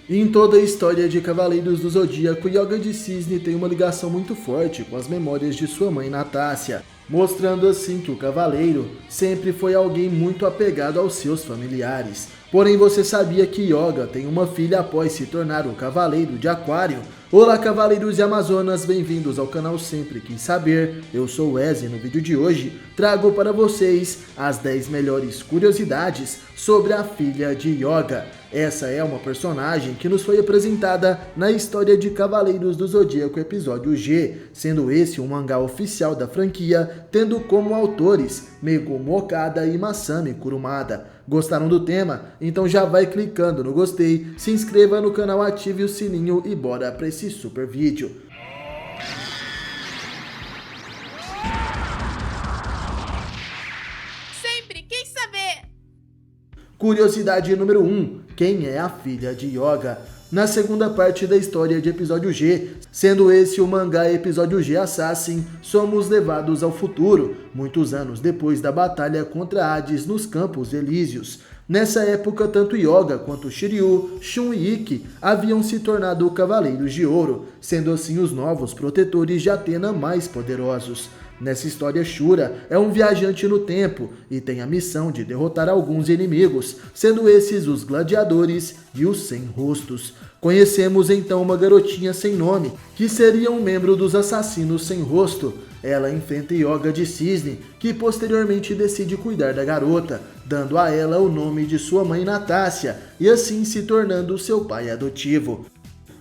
Em toda a história de Cavaleiros do Zodíaco, Yoga de Cisne tem uma ligação muito forte com as memórias de sua mãe Natácia, mostrando assim que o cavaleiro sempre foi alguém muito apegado aos seus familiares. Porém, você sabia que Yoga tem uma filha após se tornar o Cavaleiro de Aquário? Olá, Cavaleiros e Amazonas, bem-vindos ao canal Sempre Quis Saber. Eu sou o Eze e no vídeo de hoje trago para vocês as 10 melhores curiosidades sobre a filha de Yoga. Essa é uma personagem que nos foi apresentada na história de Cavaleiros do Zodíaco episódio G, sendo esse um mangá oficial da franquia, tendo como autores Megumi Okada e Masami Kurumada. Gostaram do tema? Então já vai clicando no gostei, se inscreva no canal, ative o sininho e bora para esse super vídeo. Sempre quis saber! Curiosidade número 1. Quem é a filha de Yoga? Na segunda parte da história de episódio G, sendo esse o mangá episódio G Assassin, somos levados ao futuro, muitos anos depois da batalha contra Hades nos Campos Elíseos. Nessa época, tanto Yoga quanto Shiryu, Shun e Ikki haviam se tornado Cavaleiros de Ouro, sendo assim os novos protetores de Atena mais poderosos. Nessa história, Shura é um viajante no tempo e tem a missão de derrotar alguns inimigos, sendo esses os gladiadores e os sem rostos. Conhecemos então uma garotinha sem nome, que seria um membro dos assassinos sem rosto. Ela enfrenta Yoga de Cisne, que posteriormente decide cuidar da garota, dando a ela o nome de sua mãe Natácia, e assim se tornando seu pai adotivo.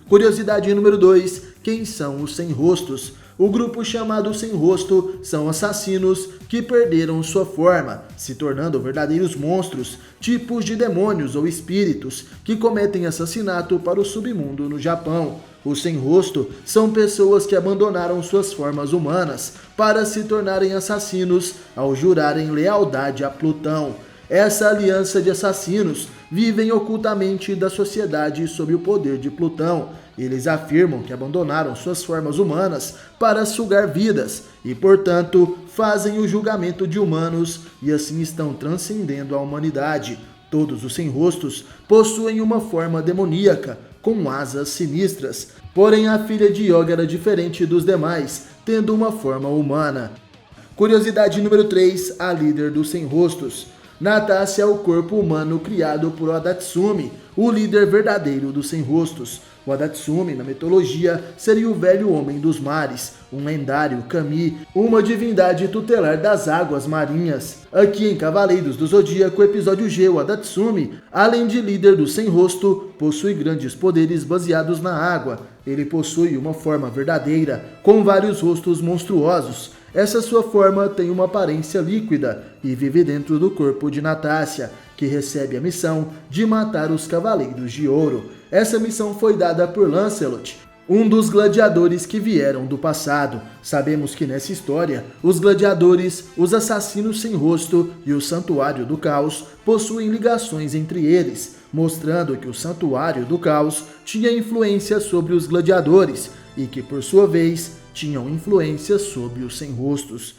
Curiosidade número 2. Quem são os sem rostos? O grupo chamado Sem Rosto são assassinos que perderam sua forma, se tornando verdadeiros monstros, tipos de demônios ou espíritos que cometem assassinato para o submundo no Japão. Os Sem Rosto são pessoas que abandonaram suas formas humanas para se tornarem assassinos ao jurarem lealdade a Plutão. Essa aliança de assassinos vivem ocultamente da sociedade sob o poder de Plutão. Eles afirmam que abandonaram suas formas humanas para sugar vidas e, portanto, fazem o julgamento de humanos e assim estão transcendendo a humanidade. Todos os sem rostos possuem uma forma demoníaca, com asas sinistras. Porém, a filha de Yoga era diferente dos demais, tendo uma forma humana. Curiosidade número 3, a líder dos sem rostos. Natácia é o corpo humano criado por Adatsumi, o líder verdadeiro dos sem rostos. O Adatsumi, na mitologia, seria o velho homem dos mares, um lendário kami, uma divindade tutelar das águas marinhas. Aqui em Cavaleiros do Zodíaco, episódio G, o Adatsumi, além de líder do sem rosto, possui grandes poderes baseados na água. Ele possui uma forma verdadeira, com vários rostos monstruosos. Essa sua forma tem uma aparência líquida e vive dentro do corpo de Natácia, que recebe a missão de matar os Cavaleiros de Ouro. Essa missão foi dada por Lancelot, um dos gladiadores que vieram do passado. Sabemos que nessa história, os gladiadores, os assassinos sem rosto e o Santuário do Caos possuem ligações entre eles, mostrando que o Santuário do Caos tinha influência sobre os gladiadores e que, por sua vez, tinham influência sobre os sem rostos.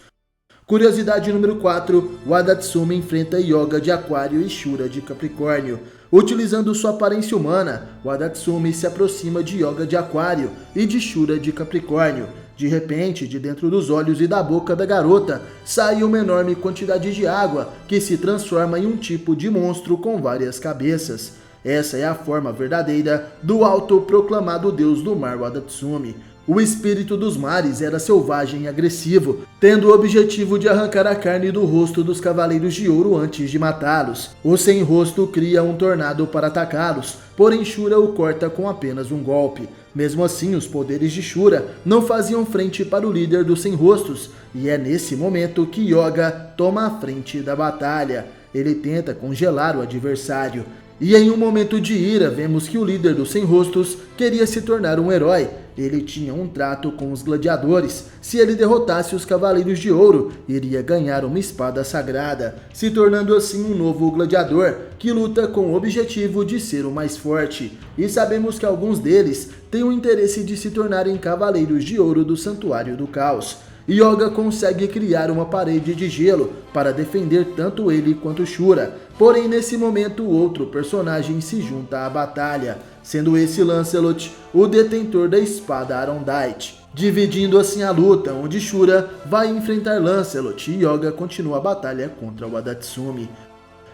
Curiosidade número 4, o Adatsumi enfrenta Yoga de Aquário e Shura de Capricórnio. Utilizando sua aparência humana, o Adatsumi se aproxima de Yoga de Aquário e de Shura de Capricórnio. De repente, de dentro dos olhos e da boca da garota, sai uma enorme quantidade de água que se transforma em um tipo de monstro com várias cabeças. Essa é a forma verdadeira do autoproclamado deus do mar, o Adatsumi. O espírito dos mares era selvagem e agressivo, tendo o objetivo de arrancar a carne do rosto dos Cavaleiros de Ouro antes de matá-los. O Sem Rosto cria um tornado para atacá-los, porém Shura o corta com apenas um golpe. Mesmo assim, os poderes de Shura não faziam frente para o líder dos Sem Rostos, e é nesse momento que Yoga toma a frente da batalha. Ele tenta congelar o adversário. E em um momento de ira, vemos que o líder dos Sem Rostos queria se tornar um herói. Ele tinha um trato com os gladiadores. Se ele derrotasse os Cavaleiros de Ouro, iria ganhar uma espada sagrada, se tornando assim um novo gladiador, que luta com o objetivo de ser o mais forte. E sabemos que alguns deles têm o interesse de se tornarem Cavaleiros de Ouro do Santuário do Caos. Yoga consegue criar uma parede de gelo para defender tanto ele quanto Shura. Porém, nesse momento, outro personagem se junta à batalha, sendo esse Lancelot, o detentor da espada Arondite, dividindo assim a luta, onde Shura vai enfrentar Lancelot e Yoga continua a batalha contra o Adatsumi.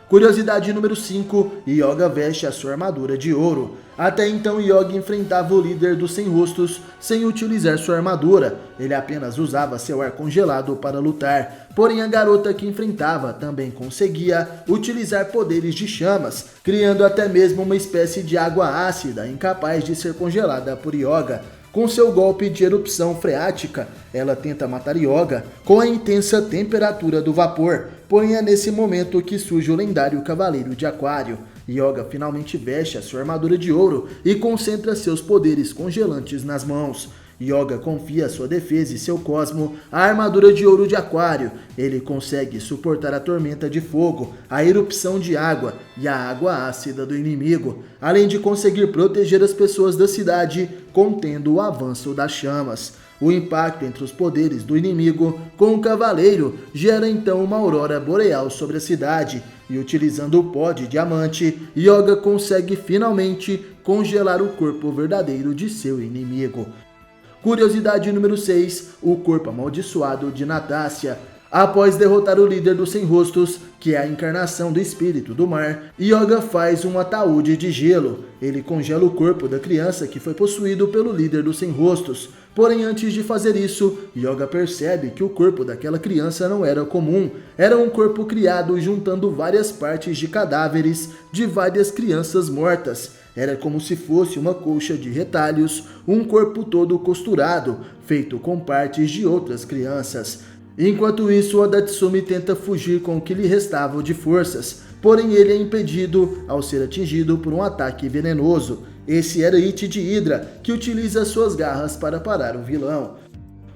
Curiosidade número 5, Yoga veste a sua armadura de ouro. Até então, Yoga enfrentava o líder dos Sem Rostos sem utilizar sua armadura, ele apenas usava seu ar congelado para lutar. Porém, a garota que enfrentava também conseguia utilizar poderes de chamas, criando até mesmo uma espécie de água ácida, incapaz de ser congelada por Yoga. Com seu golpe de erupção freática, ela tenta matar Yoga com a intensa temperatura do vapor, porém é nesse momento que surge o lendário Cavaleiro de Aquário. Yoga finalmente veste a sua armadura de ouro e concentra seus poderes congelantes nas mãos. Yoga confia sua defesa e seu cosmo à armadura de ouro de Aquário. Ele consegue suportar a tormenta de fogo, a erupção de água e a água ácida do inimigo, além de conseguir proteger as pessoas da cidade, contendo o avanço das chamas. O impacto entre os poderes do inimigo com o cavaleiro gera então uma aurora boreal sobre a cidade, e utilizando o pó de diamante, Yoga consegue finalmente congelar o corpo verdadeiro de seu inimigo. Curiosidade número 6, o corpo amaldiçoado de Natácia. Após derrotar o líder dos Sem Rostos, que é a encarnação do espírito do mar, Yoga faz um ataúde de gelo. Ele congela o corpo da criança que foi possuído pelo líder dos Sem Rostos. Porém, antes de fazer isso, Yoga percebe que o corpo daquela criança não era comum. Era um corpo criado juntando várias partes de cadáveres de várias crianças mortas. Era como se fosse uma colcha de retalhos, um corpo todo costurado, feito com partes de outras crianças. Enquanto isso, o Adatsumi tenta fugir com o que lhe restava de forças, porém ele é impedido ao ser atingido por um ataque venenoso. Esse era It de Hydra, que utiliza suas garras para parar o vilão.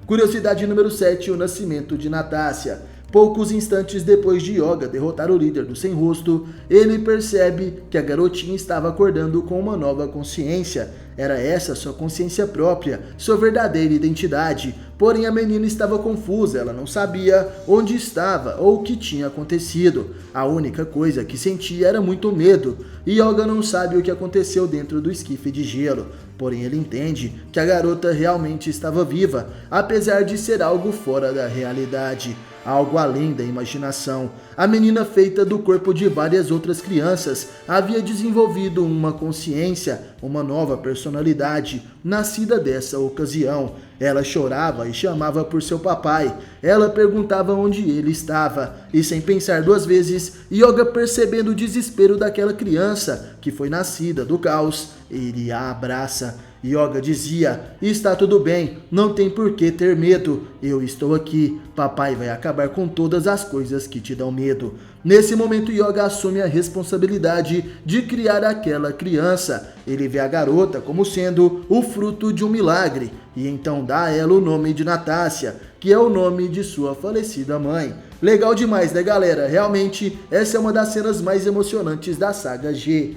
Curiosidade número 7, o nascimento de Natácia. Poucos instantes depois de Yoga derrotar o líder do Sem Rosto, ele percebe que a garotinha estava acordando com uma nova consciência. Era essa sua consciência própria, sua verdadeira identidade. Porém, a menina estava confusa, ela não sabia onde estava ou o que tinha acontecido. A única coisa que sentia era muito medo. Yoga não sabe o que aconteceu dentro do esquife de gelo. Porém, ele entende que a garota realmente estava viva, apesar de ser algo fora da realidade. Algo além da imaginação. A menina, feita do corpo de várias outras crianças, havia desenvolvido uma consciência, uma nova personalidade, nascida dessa ocasião. Ela chorava e chamava por seu papai. Ela perguntava onde ele estava. E sem pensar duas vezes, Yoga, percebendo o desespero daquela criança, que foi nascida do caos, ele a abraça. Yoga dizia: está tudo bem, não tem por que ter medo, eu estou aqui, papai vai acabar com todas as coisas que te dão medo. Nesse momento, Yoga assume a responsabilidade de criar aquela criança. Ele vê a garota como sendo o fruto de um milagre, e então dá a ela o nome de Natácia, que é o nome de sua falecida mãe. Legal demais, né, galera? Realmente, essa é uma das cenas mais emocionantes da saga G.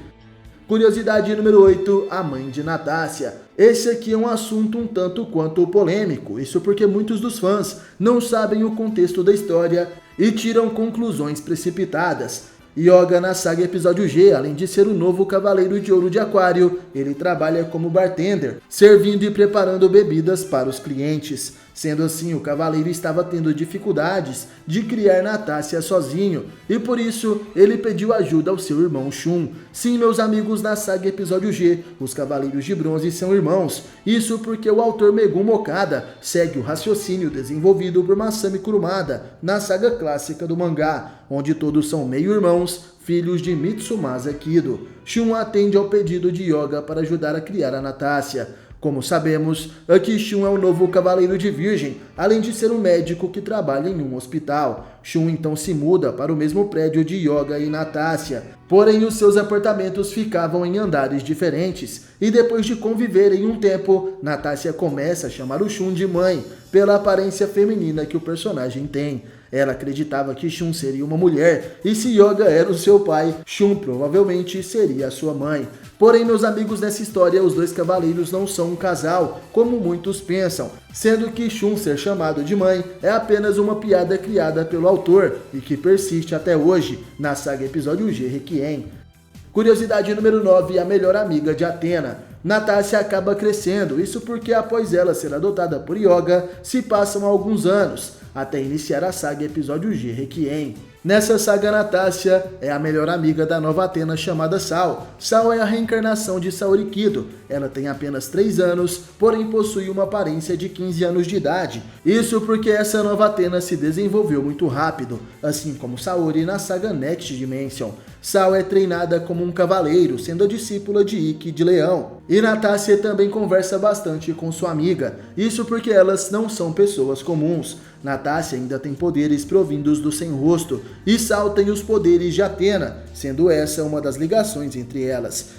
Curiosidade número 8, a mãe de Natácia. Esse aqui é um assunto um tanto quanto polêmico, isso porque muitos dos fãs não sabem o contexto da história e tiram conclusões precipitadas. Yoga, na saga Episódio G, além de ser o novo Cavaleiro de Ouro de Aquário, ele trabalha como bartender, servindo e preparando bebidas para os clientes. Sendo assim, o Cavaleiro estava tendo dificuldades de criar Natácia sozinho, e por isso ele pediu ajuda ao seu irmão Shun. Sim, meus amigos, na saga Episódio G, os Cavaleiros de Bronze são irmãos. Isso porque o autor Megumi Okada segue o raciocínio desenvolvido por Masami Kurumada na saga clássica do mangá, onde todos são meio-irmãos, filhos de Mitsumasa Kido. Shun atende ao pedido de Yoga para ajudar a criar a Natácia. Como sabemos, aqui Shun é o novo Cavaleiro de Virgem, além de ser um médico que trabalha em um hospital. Shun então se muda para o mesmo prédio de Yoga e Natácia. Porém, os seus apartamentos ficavam em andares diferentes, e depois de conviverem um tempo, Natácia começa a chamar o Shun de mãe, pela aparência feminina que o personagem tem. Ela acreditava que Shun seria uma mulher, e se Yoga era o seu pai, Shun provavelmente seria a sua mãe. Porém, meus amigos, nessa história, os dois cavaleiros não são um casal, como muitos pensam, sendo que Shun ser chamado de mãe é apenas uma piada criada pelo autor e que persiste até hoje na saga Episódio G Requiem. Curiosidade número 9, a melhor amiga de Athena. Natácia acaba crescendo, isso porque após ela ser adotada por Yoga, se passam alguns anos, até iniciar a saga Episódio G Requiem. Nessa saga, Natácia é a melhor amiga da nova Athena chamada Sal. Sal é a reencarnação de Saorikido. Ela tem apenas 3 anos, porém possui uma aparência de 15 anos de idade. Isso porque essa nova Athena se desenvolveu muito rápido, assim como Saori na saga Next Dimension. Sal é treinada como um cavaleiro, sendo a discípula de Ikki de Leão. E Natácia também conversa bastante com sua amiga, isso porque elas não são pessoas comuns. Natácia ainda tem poderes provindos do Sem Rosto, e Sal tem os poderes de Athena, sendo essa uma das ligações entre elas.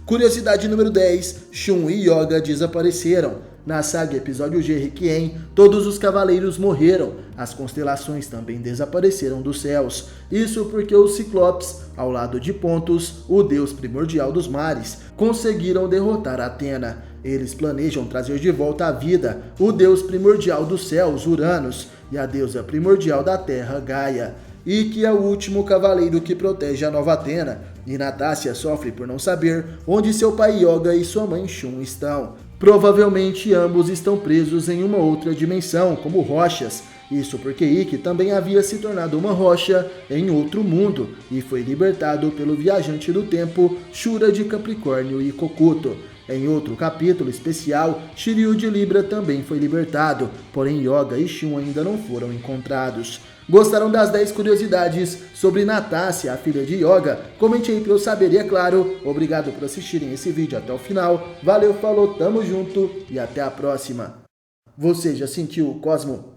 Curiosidade número 10, Shun e Yoga desapareceram. Na saga Episódio G Requiem, todos os cavaleiros morreram, as constelações também desapareceram dos céus. Isso porque os Ciclopes, ao lado de Pontus, o deus primordial dos mares, conseguiram derrotar Athena. Eles planejam trazer de volta à vida o deus primordial dos céus, Uranus, e a deusa primordial da terra, Gaia. Ikki é o último cavaleiro que protege a nova Athena, e Natácia sofre por não saber onde seu pai Yoga e sua mãe Shun estão. Provavelmente ambos estão presos em uma outra dimensão, como rochas. Isso porque Ikki também havia se tornado uma rocha em outro mundo e foi libertado pelo viajante do tempo Shura de Capricórnio e Kokuto. Em outro capítulo especial, Shiryu de Libra também foi libertado, porém Yoga e Shun ainda não foram encontrados. Gostaram das 10 curiosidades sobre Natácia, a filha de Yoga? Comente aí para eu saber e, é claro, obrigado por assistirem esse vídeo até o final. Valeu, falou, tamo junto e até a próxima. Você já sentiu o Cosmo